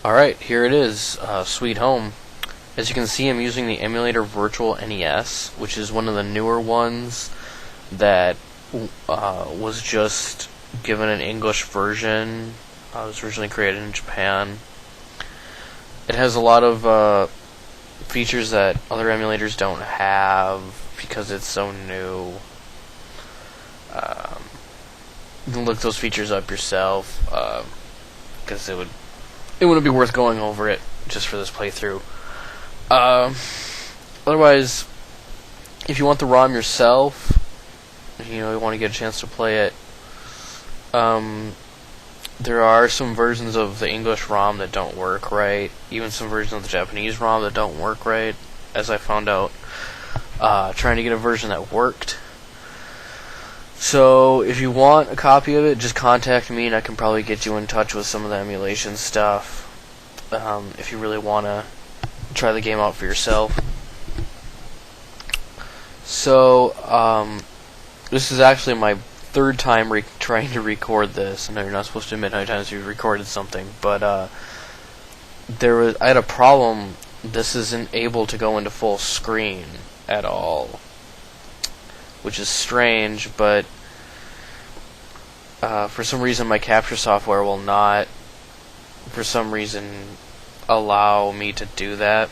Alright, here it is, Sweet Home. As you can see, I'm using the emulator Virtual NES, which is one of the newer ones that was just given an English version. It was originally created in Japan. It has a lot of features that other emulators don't have because it's so new. You can look those features up yourself, because it wouldn't be worth going over it just for this playthrough. Otherwise, if you want the ROM yourself, you want to get a chance to play it, there are some versions of the English ROM that don't work right, even some versions of the Japanese ROM that don't work right, as I found out trying to get a version that worked. So if you want a copy of it, just contact me and I can probably get you in touch with some of the emulation stuff, if you really want to try the game out for yourself. So this is actually my third time trying to record this. I know you're not supposed to admit how many times you've recorded something, but I had a problem. This isn't able to go into full screen at all, which is strange, but for some reason my capture software will not, for some reason, allow me to do that.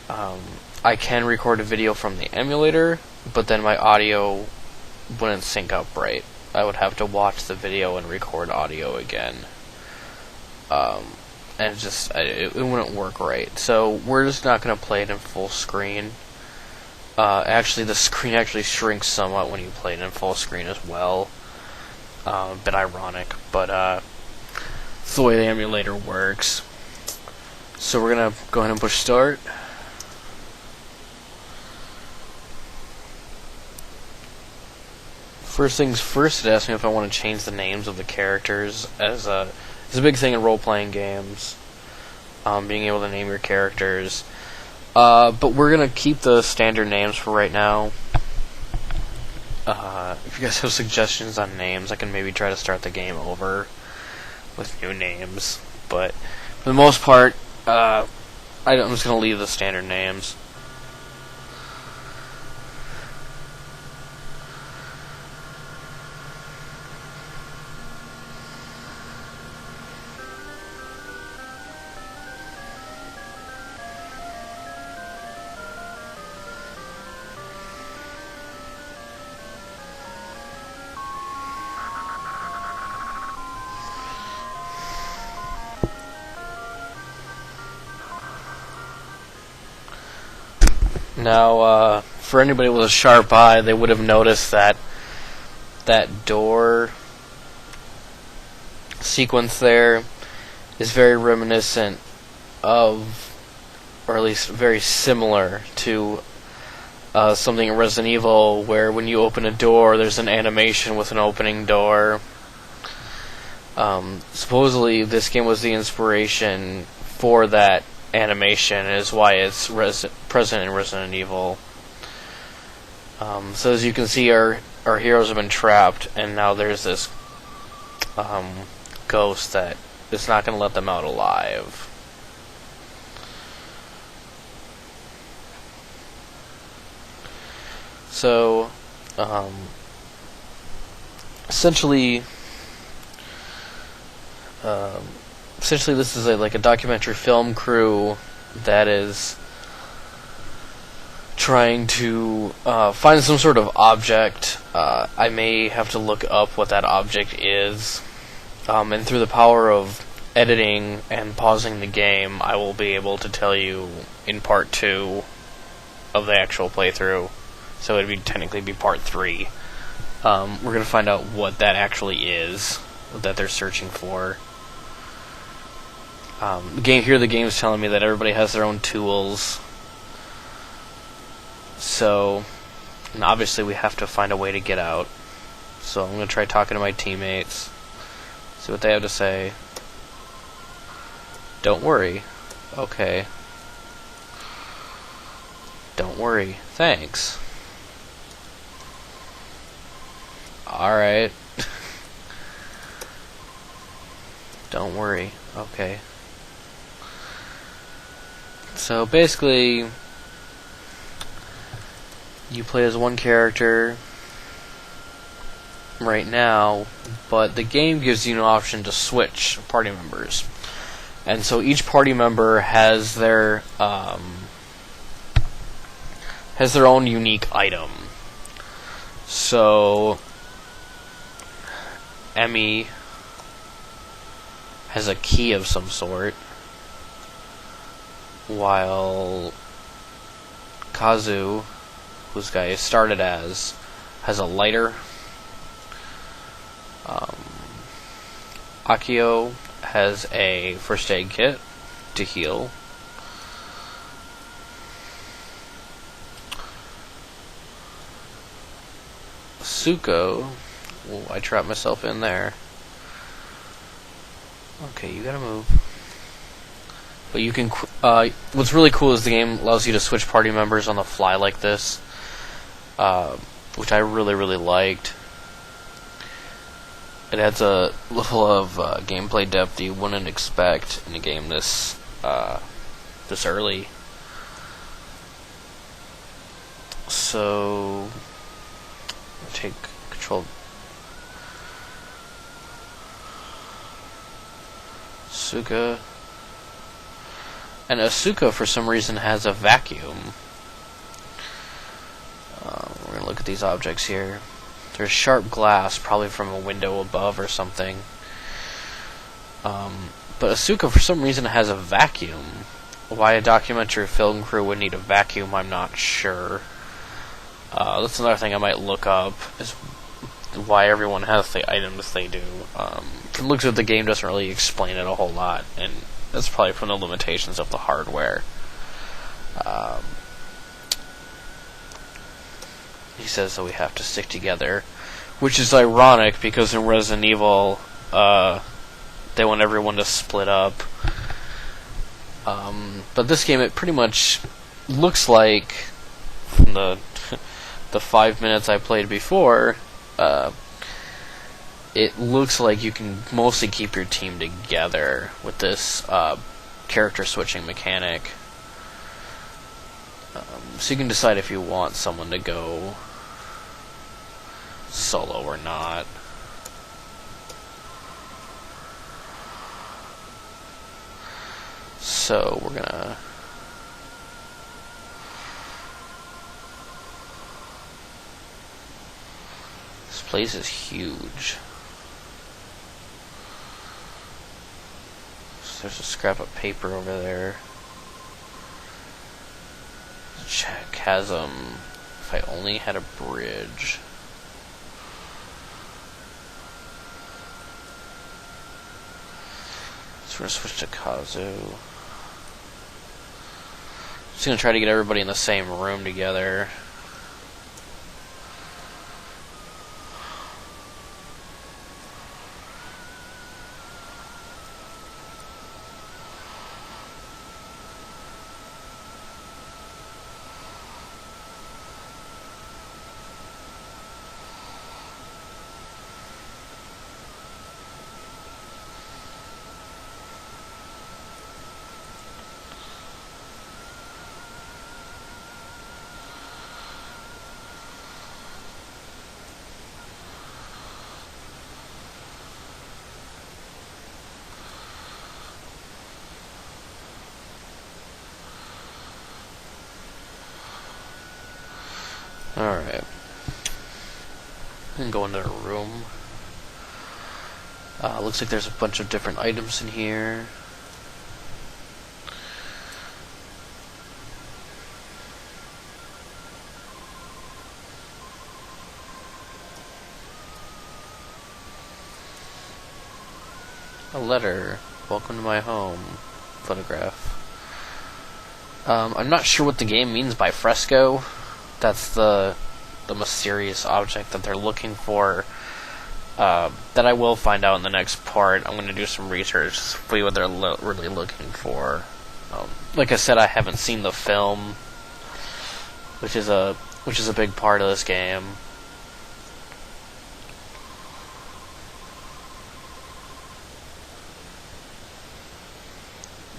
I can record a video from the emulator, but then my audio wouldn't sync up right. I would have to watch the video and record audio again. And it wouldn't work right. So we're just not going to play it in full screen. Actually, the screen actually shrinks somewhat when you play it in full screen as well. A bit ironic, but it's the way the emulator works. So we're going to go ahead and push start. First things first, it asked me if I want to change the names of the characters, as it's a big thing in role-playing games, being able to name your characters. But we're going to keep the standard names for right now. If you guys have suggestions on names, I can maybe try to start the game over with new names. But for the most part, I'm just going to leave the standard names. Now, for anybody with a sharp eye, they would have noticed that that door sequence there is very reminiscent of, or at least very similar to, something in Resident Evil, where when you open a door, there's an animation with an opening door. Supposedly, this game was the inspiration for that animation, is why it's present in Resident Evil. So as you can see, our heroes have been trapped, and now there's this ghost that is not going to let them out alive. So essentially this is like a documentary film crew that is trying to find some sort of object. I may have to look up what that object is, and through the power of editing and pausing the game, I will be able to tell you in part 2 of the actual playthrough. So it'd technically be part 3. We're going to find out what that actually is that they're searching for. The game is telling me that everybody has their own tools. So, and obviously we have to find a way to get out. So I'm going to try talking to my teammates, see what they have to say. Don't worry. Okay. Don't worry. Thanks. Alright. Don't worry. Okay. So basically, you play as one character right now, but the game gives you an option to switch party members. And so each party member has their own unique item. So Emmy has a key of some sort, while Kazu, whose guy started as, has a lighter. Akio has a first aid kit to heal. Suko, oh, I trapped myself in there. Okay, you gotta move. But you can, what's really cool is the game allows you to switch party members on the fly like this, which I really, really liked. It adds a level of gameplay depth you wouldn't expect in a game this early. So, take control. Asuka. And Asuka, for some reason, has a vacuum. We're going to look at these objects here. There's sharp glass, probably from a window above or something. But Asuka, for some reason, has a vacuum. Why a documentary film crew would need a vacuum, I'm not sure. That's another thing I might look up, is why everyone has the items they do. From the looks of the game, doesn't really explain it a whole lot, and that's probably from the limitations of the hardware. He says that we have to stick together, which is ironic because in Resident Evil, they want everyone to split up. But this game, it pretty much looks like, from the 5 minutes I played before, it looks like you can mostly keep your team together with this character switching mechanic. So you can decide if you want someone to go solo or not. So we're gonna this place is huge. So there's a scrap of paper over there. Chasm. If I only had a bridge. So we're gonna switch to Kazu. Just gonna try to get everybody in the same room together. Alright. And go into a room. Looks like there's a bunch of different items in here. A letter. Welcome to my home. Photograph. I'm not sure what the game means by Fresco. That's the mysterious object that they're looking for. That I will find out in the next part. I'm going to do some research to see what they're really looking for. Like I said, I haven't seen the film, which is a big part of this game.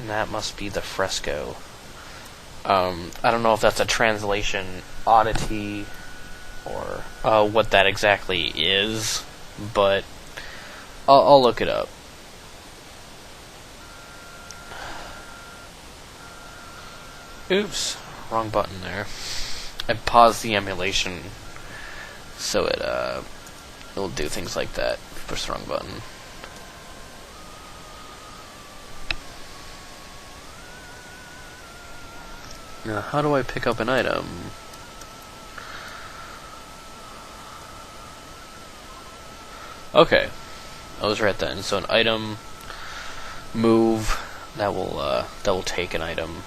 And that must be the Fresco. I don't know if that's a translation oddity or what that exactly is, but I'll look it up. Oops, wrong button there. I paused the emulation so it'll do things like that. Push the wrong button. Now, how do I pick up an item? Okay, I was right then. So an item, move, that will take an item.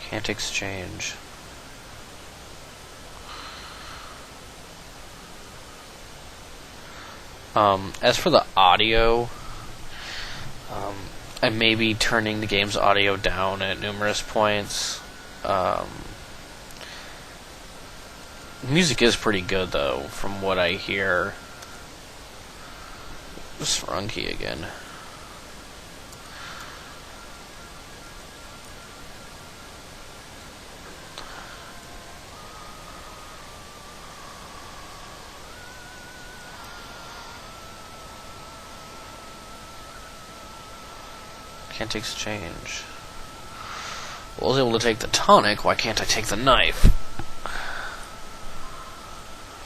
Can't exchange. As for the audio, I may be turning the game's audio down at numerous points. Music is pretty good, though, from what I hear. Just wrong key again. Can't exchange. Well, I was able to take the tonic, why can't I take the knife?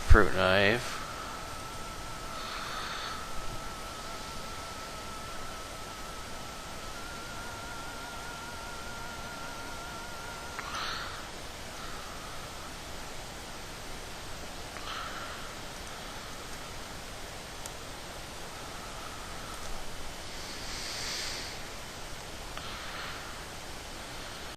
Fruit knife.